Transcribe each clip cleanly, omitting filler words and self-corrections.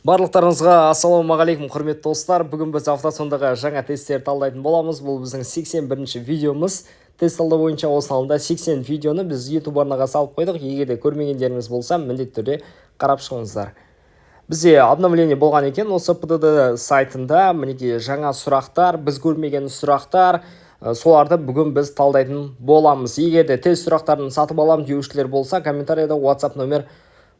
Барлықтарыңызға ассалаумағалейкум құрметті достар. Бүгін біз автосондағы жаңа тесттерді талдайтын боламыз. Бұл біздің 81-ші видеомыз. Тест талдау бойынша осы алында 80 видеоны біз YouTube арнаға салып қойдық. Егер де көрмегендеріңіз болса, міндетті түрде қарап шығыңыздар. Бізде обновление болған екен осы PDD сайтында. Мінекей жаңа сұрақтар, біз көрмеген сұрақтар, соларды бүгін біз талдайтын боламыз. Егер де тест сұрақтарын сатып алам деушілер болса, комментарияда WhatsApp номер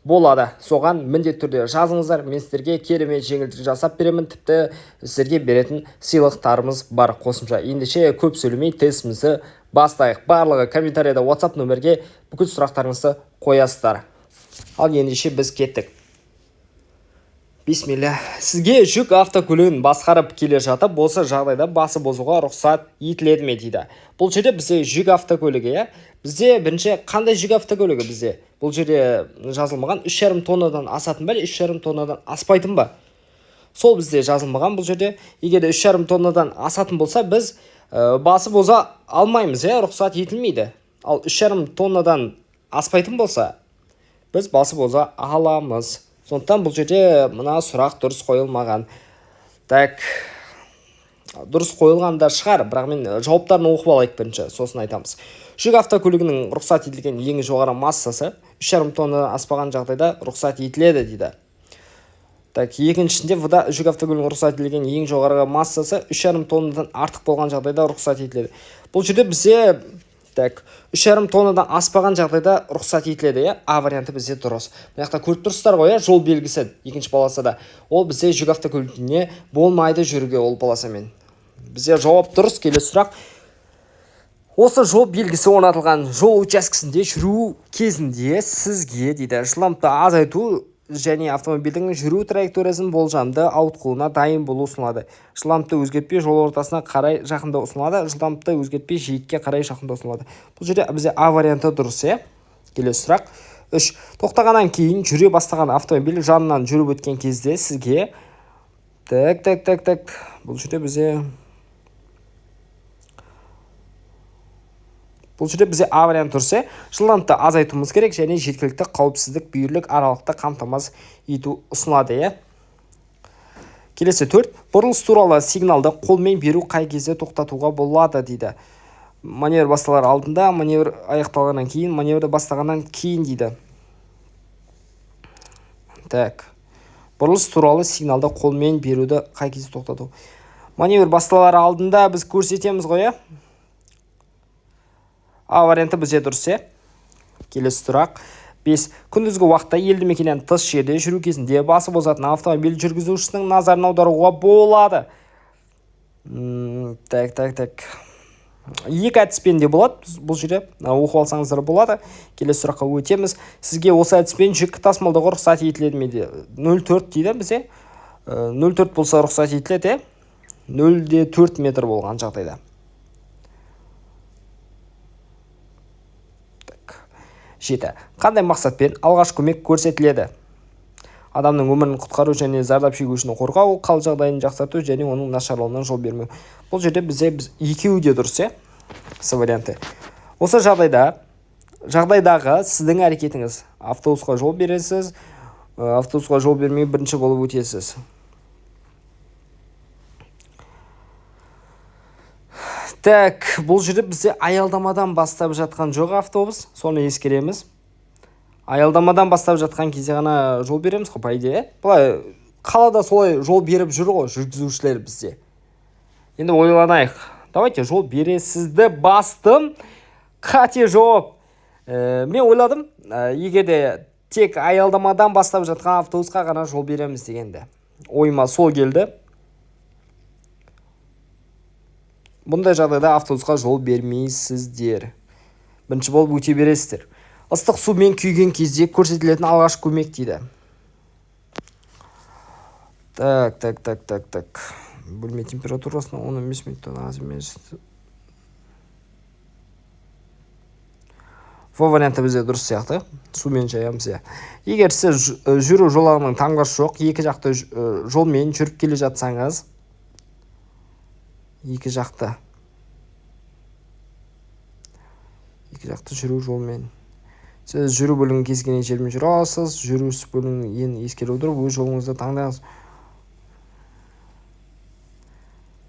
болады. Соған міндетті түрде жазыңыздар. Мен сіздерге керемет жеңілдік жасап беремін. Тіпті сіздерге беретін сыйлықтарымыз бар қосымша. Ендеше көп сөйлемей тестімізді бастайық. Барлығы комментарияда WhatsApp нөмерге бүкіл сұрақтарыңызды қоясыздар. Ал ендеше біз кеттік. Бисмилля. Сізге жүк автокөлігін басқарып келе жатып, осы жағдайда басып озуға рұқсат етіледі ме дейді. Бұл жерде бізде жүк автокөлігі, бізде бірінші қандай жүк автокөлігі бізде? Бұл жерде жазылмаған 3,5 тоннадан асатын ба, 3,5 тоннадан аспайтын ба? Сол бізде жазылмаған бұл жерде. Егер 3,5 тоннадан асатын болса, біз басып оза алмаймыз, рұқсат етілмейді. Ал 3,5 тоннадан аспайтын болса, біз басып оза аламыз. Сондықтан бұл жерде мына сұрақ дұрыс қойылмаған. Так, дұрыс қойылғанда шығар, бірақ мен жауаптарын оқып алайық бірінші, сосын айтамыз. Жүк автокөлігінің рұқсат етілген ең жоғары массасы 3,5 тоннадан аспаған жағдайда рұқсат етіледі дейді. Так, екіншісінде жүк автокөлігінің рұқсат етілген ең жоғары массасы 3,5 тоннадан артық болған жағдайда рұқсат етіледі. Бұл жерде бізде 3,5 тоннадан аспаған жағдайда рұқсат етіледі, А варианты бізде дұрыс. Бұл жақта көріп тұрсыздар ғой, жол белгісі екінші полосада. Ол бізде жүк автокөлігіне болмайды жүруге ол полосамен. Бізде жауап дұрыс. Келесі сұрақ. Осы жол белгісі орнатылған жол учаскесінде жүру кезінде сізге дейді жылдамдықты азайту және автомобильдің жүру траекториясын болжамды ауытқуына дайын болу ұсынылады. Жылдамдықты өзгертпей жол ортасына қарай жақындау ұсынылады. Жылдамдықты өзгертпей жиекке қарай жақындау ұсынылады. Бұл жерде бізде А варианты дұрыс, Келесі сұрақ. 3. Тоқтағаннан кейін жүре бастаған автомобиль жанынан жүріп өткен кезде сізге Бұл жерде бізде А варианты дұрыс, жылдамдықты азайтуымыз керек және жеткілікті қауіпсіздік бүйірлік аралықты қамтамасыз ету ұсынылады, Келесі 4. Бұрылыс туралы сигналды қолмен беру қай кезде тоқтатуға болады дейді. Маневр басталар алдында, маневр аяқталғаннан кейін, маневрді бастағаннан кейін дейді. Так. Бұрылыс туралы сигналды қолмен беруді қай кезде тоқтату. Маневр басталар алдында біз көрсетеміз ғой, А варианты бізде дұрыс, Келесі сұрақ. 5. Күндізгі уақытта елді мекеннен тыс жерде жүру кезінде басып озатын автомобиль жүргізушісінің назарын аударуға болады. Так. Екі әдіспен де болады. Бұл жерде оқып алсаңыздар болады. Келесі сұраққа өтеміз. Сізге осы әдіспен жүк тасымалдауға рұқсат етіледі ме дейді. 0,4 дейді бізде. 0,4 болса рұқсат етіледі, 0,4 метр болған жағдайда. 7. Қандай мақсатпен алғаш көмек көрсетіледі? Адамның өмірін құтқару және зардап шегушіні қорғау, қал жағдайын жақсарту және оның нашарлауына жол бермеу. Бұл жерде бізде екеуі де дұрыс, С варианты. Осы жағдайдағы сіздің әрекетіңіз. Автобусқа жол бересіз, автобусқа жол бермей бірінші болып өтесіз. Так, бұл жерде бізде аялдамадан бастап жатқан жоқ автобус, соны ескереміз. Аялдамадан бастап жатқан кезде ғана жол береміз, по идее. Бұлай қалада солай жол беріп жүр ғой жүргізушілер бізде. Енді ойланайық. Давайте жол бересізді бастым. Қате жауап. Мен ойладым, егер де тек аялдамадан бастап жатқан автобусқа ғана жол береміз дегенде. Ойыма сол келді. Бұндай жағдайда автобусқа жол бермейсіздер. Бірінші болып өте бересіздер. Ыстық сумен күйген кезде көрсетілетін алғаш көмек дейді. Так. Бөлме температурасына 15 минуттан аз емес. Варианты бізде дұрыс сияқты. Сумен жаямыз. Егер сіз жүру жолағының таңғыш жоқ, екі жақты жолмен жүріп келе жатсаңыз, екі жақты жүру жолмен Сіз жүру бөлігін кез келген жермен жүре аласыз. Жүріс бөлігін ескере отырып өз жолыңызды таңдаңыз.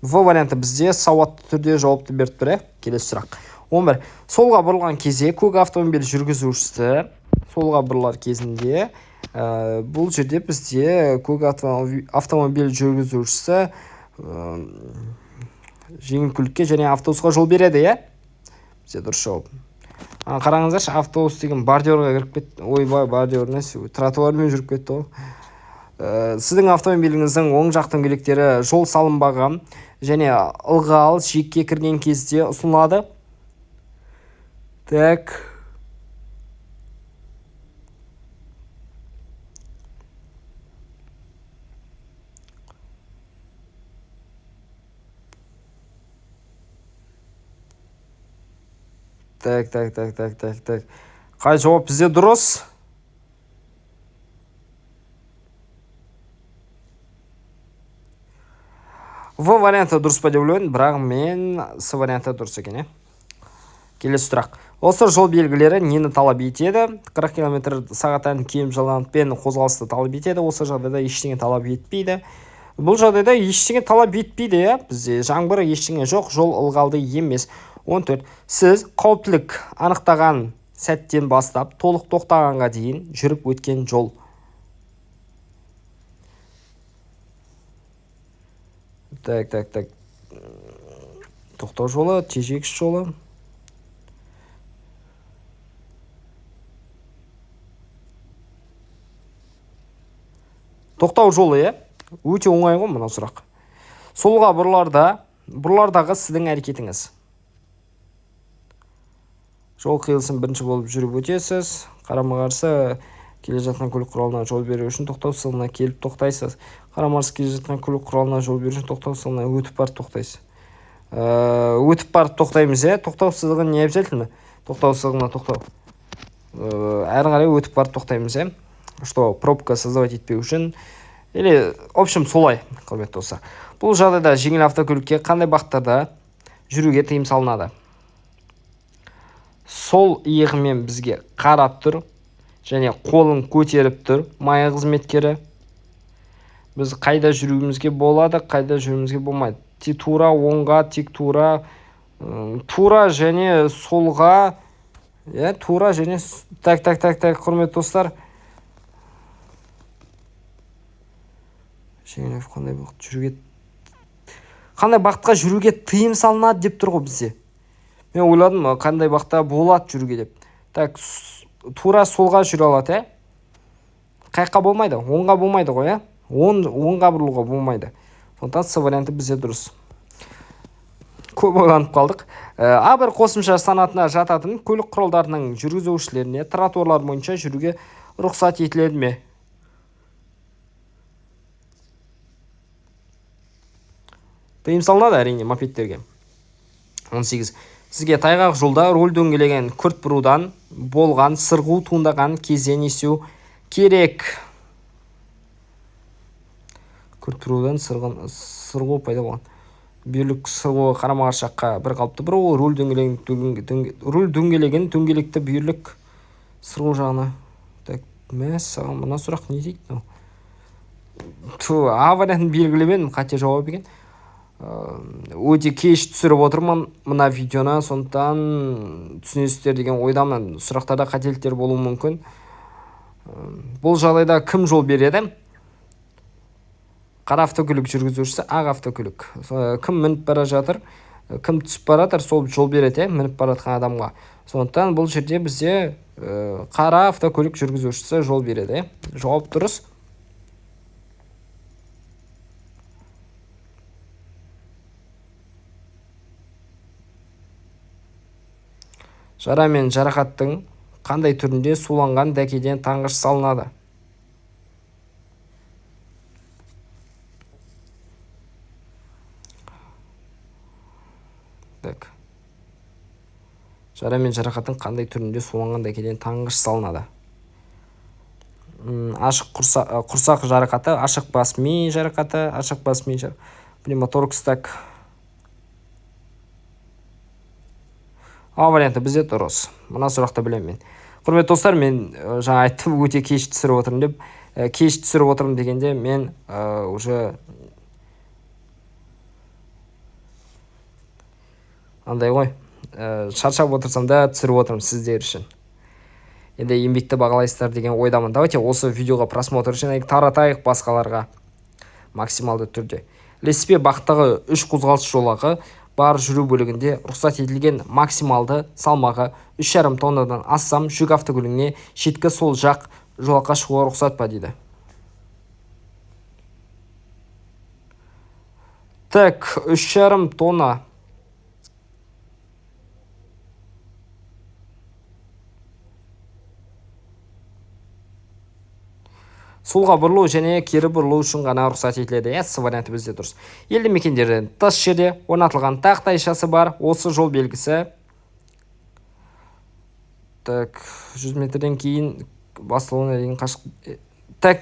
В варианты бізде сауатты түрде жауапты беріп тұр. Келесі сұрақ. 11. Солға бұрылған кезде көк автомобиль жүргізушісі солға бұрылар кезінде бұл жерде бізде көк автомобиль жүргізушісі жеңіл көлікке және автобусқа жол береді, Бізде дұрыс жауап. Қараңыздаршы, автобус деген бордюрға кіріп кетті. Ойбай, бордюр емес, тротуармен жүріп кетті ғой. Сіздің автомобиліңіздің оң жақ дөңгелектері жол салынбаған және ылғал жиекке кірген кезде ұсынылады. Так. Қай жауап бізде дұрыс? В варианты дұрыс па деп ойлаймын, бірақ мен С варианты дұрыс екен. Келесі сұрақ. Осы жол белгілері нені талап етеді? 40 км сағаттан кем жылдамдықпен қозғалысты талап етеді. Осы жағдайда ештеңе талап етпейді. Бұл жағдайда ештеңе талап етпейді, Бізде жаңбыр ештеңе жоқ, жол ылғалды емес. 14. Сіз қауіптілік анықтаған сәттен бастап толық тоқтағанға дейін жүріп өткен жол. Так. Тоқтау жолы, тежегіш жолы. Тоқтау жолы, Өте оңай ғой мына сұрақ. Солға бұрылардағы сіздің әрекетіңіз. Жол қиылысын бірінші болып жүріп өтесіз. Қарама-қарсы келе жатқан көлік құралына жол беру үшін тоқтау сызығына келіп тоқтайсыз. Қарама-қарсы келе жатқан көлік құралына жол беру үшін тоқтау сызығына өтіп барып тоқтайсыз. Өтіп барып тоқтаймыз, Тоқтау сызығы не обязательно? Тоқтау сызығына тоқтау. Әрі қарай өтіп барып тоқтаймыз, Что пробка создавать етпеу үшін. Или, в общем, солай, құрметті достар. Бұл жағдайда жеңіл автокөлікке қандай бағыттарда жүруге тыйым салынады? Сол иығымен бізге қарап тұр және қолын көтеріп тұр майы қызметкері. Біз қайда жүруімізге болады, қайда жүруімізге болмайды. Тек тура оңға, тек тура және солға, тура және так, құрметті достар. Қандай бағытқа жүруге тыйым салынады деп тұр ғой бізде. Мен ойладым, қандай бағытта болады жүруге деп. Так, тура солға жүре алады, Қайыққа болмайды, оңға болмайды ғой, Оңға бұрылуға болмайды. Сондықтан С варианты бізде дұрыс. Көп ойланып қалдық. А1 қосымша санатына жататын көлік құралдарының жүргізушілеріне тротуарлар бойынша жүруге рұқсат етіледі ме? Тыйым салынады әрине мопедтерге. 18. Сізге тайғақ жолда рөл дөңгелеген күрт бұрудан болған сырғу туындаған кезде не істеу керек? Күрт бұрудан сырғу пайда болған. Бүйірлік сырғуы қарама-қарсы жаққа бір қалыпты бұру, рөл дөңгелеген дөңгелекті бүйірлік сырғу жағына. Саған мына сұрақ не дейді? А вариантын белгілемедім, қате жауап екен. Өте кеш түсіріп отырмын мына видеоны, сондықтан түсінесіздер деген ойдамын. Сұрақтарда қателіктер болуы мүмкін. Бұл жағдайда кім жол береді? Қара автокөлік жүргізушісі, ақ автокөлік. Кім мініп бара жатыр, кім түсіп баратыр, сол жол береді, мініп баратқан адамға. Сондықтан бұл жерде бізде қара автокөлік жүргізушісі жол береді. Жауап дұрыс. Жара мен жарақаттың қандай түрінде суланған дәкеден таңғыш салынады? Жара мен жарақаттың қандай түрінде суланған дәкеден таңғыш салынады? Ашық құрсақ жарақаты, ашық бас ми жарақаты, ашық бас ми жарақаты, пневмоторакс. А варианты бізде дұрыс. Мына сұрақты білемін мен. Құрметті достар, мен жаңа айттым, өте кеш түсіріп отырмын деп. Кеш түсіріп отырмын дегенде мен уже андай ғой, шаршап отырсам да түсіріп отырмын сіздер үшін. Енді еңбекті бағалайсыздар деген ойдамын. Давайте осы видеоға просмотр үшін таратайық басқаларға максималды түрде. Ілеспе бағыттағы 3 қозғалыс жолағы бар жүру бөлігінде рұқсат етілген максималды салмағы 3,5 тоннадан ассам жүк автокөлігіне шеткі сол жақ жолаққа шығуға рұқсат па дейді. Так, 3,5 тонна. Солға бұрылу және кері бұрылу үшін ғана рұқсат етіледі. С варианты бізде дұрыс. Елді мекендерден тыс жерде орнатылған тақтайшасы бар осы жол белгісі. Так, 100 метрден кейін басталуына дейін қашық. Так.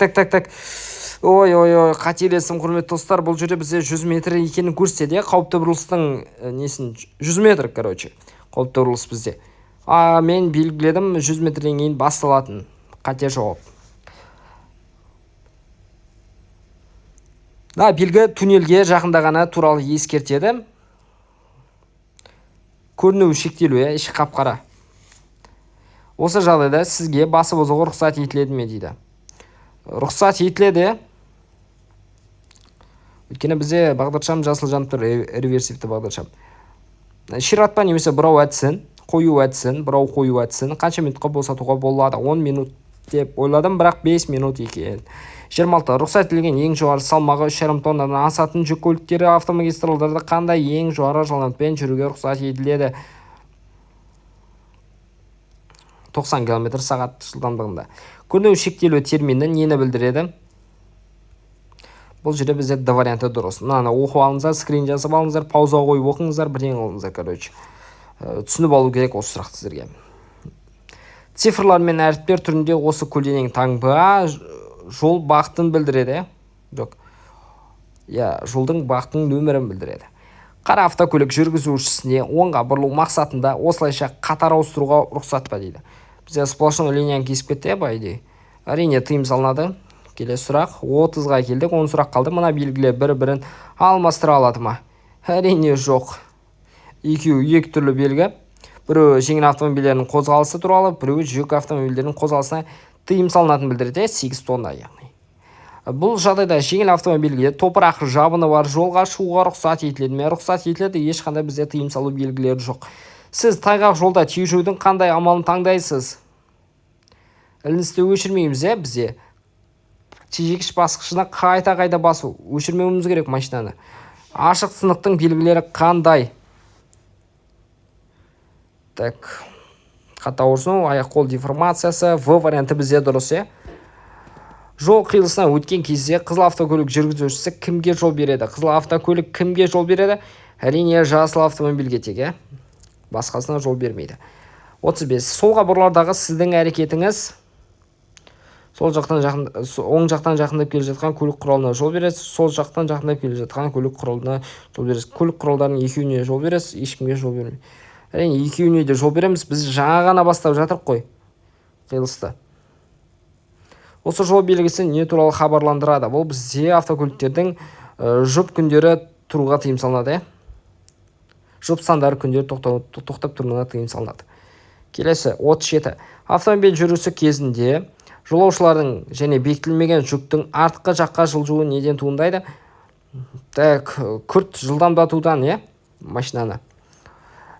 Ой, қателесім, құрметті достар. Бұл жерде бізде 100 метр екенін көрсетеді. Қауіпті бұрылыстың несін 100 метр, короче. Қауіпті бұрылыс бізде. Мен белгіледім 100 метрден кейін басталатын. Қате жауап. Белгі туннельге жақындағаны туралы ескертеді. Көрінуі шектелуі, іші қап-қара. Осы жағдайда сізге басып озуға рұқсат етіледі ме дейді. Рұқсат етіледі. Өйткені бізде бағдаршам жасыл жанып тұр, реверсивті бағдаршам. Ширатпа немесе бұрау әдісін, қою әдісін, бұрау қою әдісін қанша минутқа босатуға болады? 10 минут деп ойладым, бірақ 5 минут екен. 26. Рұқсат етілген ең жоғары салмағы 3,5 тоннадан асатын жүк көліктері автомагистралдарда қандай ең жоғары жылдамдықпен жүруге рұқсат етіледі? 90 км/сағат жылдамдығында. Көрінуі шектелуі термині нені білдіреді? Бұл жерде бізде Д варианты дұрыс. Мынаны оқып алыңыздар, скрин жазып алыңыздар, пауза қойып оқыңыздар, бірден алыңыздар, короче. Түсініп алу керек осы сұрақты сіздерге. Цифрлар мен әріптер түрінде осы көлденең таңба жол бағытын білдіреді. Жоқ. Жолдың бағытының нөмірін білдіреді. Қара автокөлік жүргізушісіне оңға бұрылу мақсатында осылайша қатар ауыстыруға рұқсат па дейді. Бізде сплошной линияны кесіп кетті, байды. Әрине тыйым салынады. Келесі сұрақ. 30-ға келдік, 10 сұрақ қалды. Мына белгілер бір-бірін алмастыра алады ма? Әрине жоқ. Екі түрлі белгі. Біреуі жеңіл автомобильдердің қозғалысы туралы, біреуі жүк автомобильдердің қозғалысына тыйым салынатын білдіреді, 8 тонна яғни. Бұл жағдайда жеңіл автомобильге топырақ жабыны бар жолға шығуға рұқсат етіледі ме? Рұқсат етіледі, ешқандай бізде тыйым салу белгілері жоқ. Сіз тайғақ жолда тежеудің қандай амалын таңдайсыз? Іліністі өшірмейміз, бізде тежегіш басқышына қайта басу, өшірмеуіміз керек машинаны. Ашық сынықтың белгілері қандай? Так, қатты ауырсыну, аяқ-қол деформациясы, В варианты бізде дұрыс. Жол қиылысына өткен кезде қызыл автокөлік жүргізушісі кімге жол береді? Қызыл автокөлік кімге жол береді? Әрине жасыл автомобильге тек, басқасына жол бермейді. 35. Солға бұрылардағы сіздің әрекетіңіз оң жақтан жақындап келе жатқан көлік құралына жол бересіз, сол жақтан жақындап келе жатқан көлік құралына жол бересіз. Көлік құралдарының екеуіне жол бересіз, ешкімге жол бермейді. Әрине екеуіне де жол береміз, біз жаңа ғана бастап жатырық қой қиылысты. Осы жол белгісі не туралы хабарландырады? Бұл бізде автокөліктердің жұп күндері тұруға тыйым салынады. Жұп сандары күндері тоқтап тұруына тыйым салынады. Келесі 37. Автомобиль жүрісі кезінде жолаушылардың және бекітілмеген жүктің артқы жаққа жылжуы неден туындайды? Так, күрт жылдамдатудан, машинаны.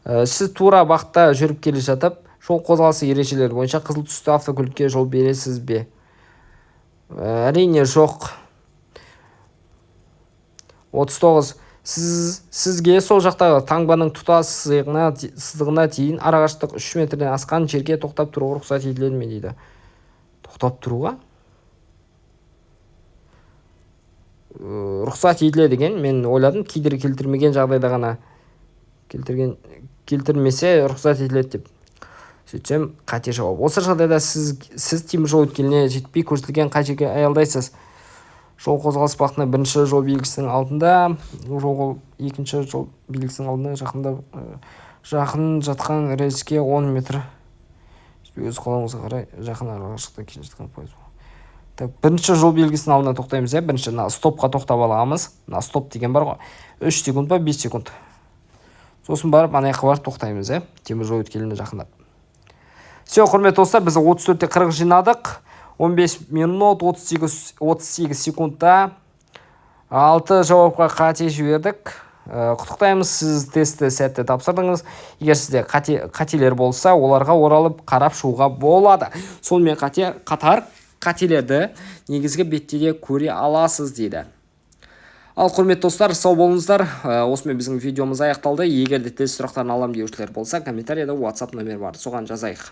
Сіз тура бағытта жүріп келе жатып, жол қозғалысы ережелері бойынша қызыл түсті автокөлікке жол бересіз бе? Әрине жоқ. 39. Сізге сол жақтағы таңбаның тұтас сызығына дейін арақашықтық 3 метрден асқан жерге тоқтап тұруға рұқсат етіледі ме дейді. Тоқтап тұруға? Рұқсат етіледі деген мен ойладым, кедергі келтірмеген жағдайда ғана келтірмесе рұқсат етіледі деп. Сөйтсем қате жауап. Осы жағдайда сіз теміржол өткеліне жетпей көрсетілген қай жерге аялдайсыз? Жол қозғалыс бағытына бірінші жол белгісінің алдында, екінші жол белгісінің алдында жақын жатқан рельске 10 метр өз қолыңызға қарай жақын арақашықтықта келе жатқан пойыз. Так, бірінші жол белгісінің алдына тоқтаймыз. Бірінші стопқа тоқтап аламыз. Стоп деген бар ғой. 3 секунд па 5 секунд. Сосын барып ана жаққа барып тоқтаймыз. Темір жол өткеліне жақындап. Все, құрметті достар, біз 34-те 40 жинадық. 15 минут 38 секундта 6 жауапқа қате жібердік. Құттықтаймыз, сіз тестті сәтті тапсырдыңыз. Егер сізде қателер болса, оларға оралып қарап шығуға болады. Сонымен қатар қателерді негізгі беттеде көре аласыз дейді. Ал құрметті достар, сау болыңыздар. Осымен біздің видеомыз аяқталды. Егер де тест сұрақтарын алам деушілер болса, комментарияда WhatsApp номер бар, соған жазайық.